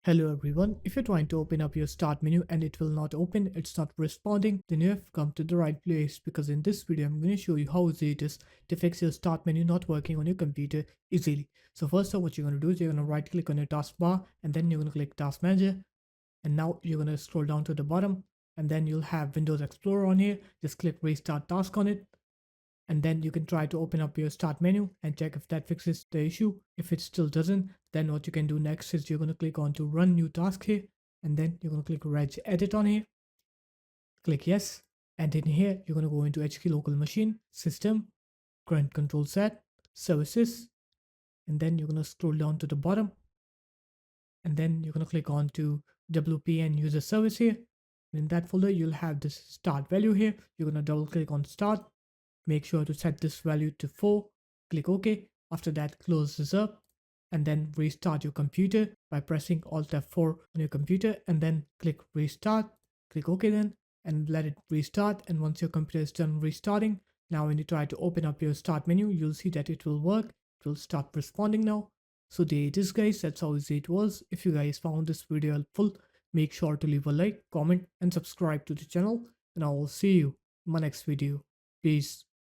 Hello everyone, if you're trying to open up your start menu and it will not open, it's not responding, then you have come to the right place because in this video I'm going to show you how easy it is to fix your start menu not working on your computer easily. So first of all, what you're going to do is you're going to right click on your taskbar and then you're going to click task manager, and now you're going to scroll down to the bottom and then you'll have Windows Explorer on here. Just click restart task on it, and then you can try to open up your start menu and check if that fixes the issue. If it still doesn't, then what you can do next is you're going to click on to run new task here, and then you're going to click reg edit on here, click yes, and in here you're going to go into HK local machine, system, current control set, services, and then you're going to scroll down to the bottom, and then you're going to click on to WPN user service here. And in that folder you'll have this start value here. You're going to double click on start. Make sure to set this value to 4, click OK. After that, close this up and then restart your computer by pressing Alt F4 on your computer and then click restart, click OK then and let it restart. And once your computer is done restarting, now when you try to open up your start menu, you'll see that it will work. It will start responding now. So there it is guys, that's how easy it was. If you guys found this video helpful, make sure to leave a like, comment and subscribe to the channel, and I will see you in my next video. Peace.